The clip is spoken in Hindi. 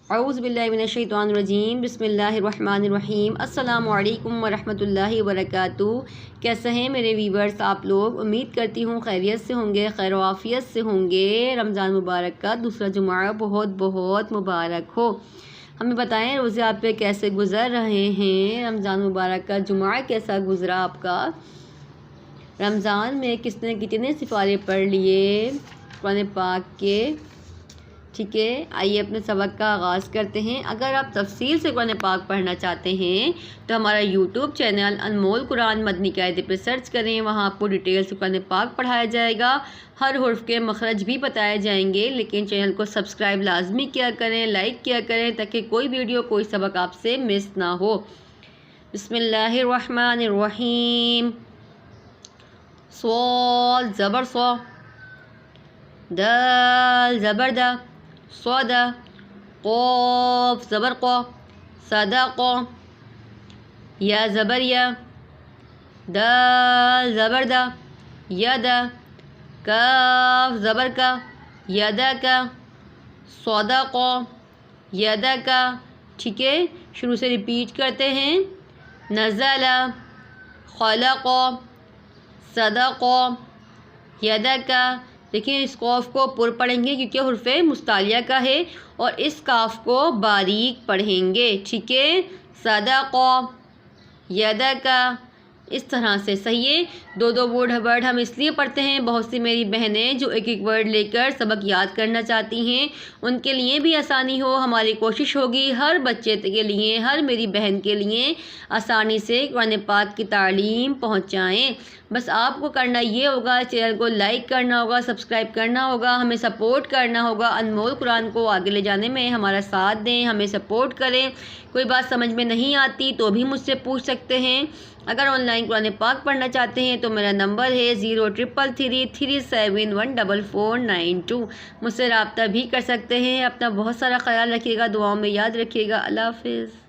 औज़ु बिल्लाहि मिनश्शैतानिर्रजीम बिस्मिल्लाहिर्रहमानिर्रहीम अस्सलामु अलैकुम वरहमतुल्लाहि वबरकातुहू। कैसे हैं मेरे वीवर्स आप लोग? उम्मीद करती हूँ खैरियत से होंगे, खैर वाफ़ियत से होंगे। रमज़ान मुबारक का दूसरा जुमा बहुत बहुत मुबारक हो। हमें बताएं रोज़े आप पे कैसे गुज़र रहे हैं। रमज़ान मुबारक का जुमा कैसा गुज़रा आपका? रमज़ान में किसने कितने सिफ़ारे पढ़ लिए कुरान पाक के? ठीक है, आइए अपने सबक का आगाज़ करते हैं। अगर आप तफसील से कुरान पाक पढ़ना चाहते हैं तो हमारा यूट्यूब चैनल अनमोल कुरान मदनी कायदे पर सर्च करें। वहाँ आपको डिटेल से कुरान पाक पढ़ाया जाएगा, हर हुर्फ के मखरज भी बताए जाएंगे। लेकिन चैनल को सब्सक्राइब लाजमी किया करें, लाइक किया करें, ताकि कोई वीडियो कोई सबक आपसे मिस ना हो। बिस्मिल्लाहिर्रहमानिर्रहीम। स्वाल ज़बर सौ, दाल ज़बर दा, सौदा, क़ाफ ज़बर क़, सदक़, या ज़बर या, दाल ज़बर दा, यदा, काफ ज़बर का, यदा का, सदक़, यदा का। ठीक है, शुरू से रिपीट करते हैं। नज़ला, खलक़, सदक़, यदा का। देखिए, इस कौफ को पुर पढ़ेंगे क्योंकि हुर्फ़े मुस्तालिया का है, और इस काफ को बारीक पढ़ेंगे। ठीक है, सदक़, यदा का, इस तरह से। सही है, दो दो वर्ड हम इसलिए पढ़ते हैं, बहुत सी मेरी बहनें जो एक एक वर्ड लेकर सबक याद करना चाहती हैं, उनके लिए भी आसानी हो। हमारी कोशिश होगी हर बच्चे के लिए, हर मेरी बहन के लिए आसानी से कुरान पाक की तालीम पहुँचाएँ। बस आपको करना ये होगा, चैनल को लाइक करना होगा, सब्सक्राइब करना होगा, हमें सपोर्ट करना होगा। अनमोल कुरान को आगे ले जाने में हमारा साथ दें, हमें सपोर्ट करें। कोई बात समझ में नहीं आती तो भी मुझसे पूछ सकते हैं। अगर ऑनलाइन कुरान पाक पढ़ना चाहते हैं तो मेरा नंबर है 033337149492। मुझसे रब्ता भी कर सकते हैं। अपना बहुत सारा ख्याल रखिएगा, दुआओं में याद रखिएगा। अल्लाह हाफ़िज़।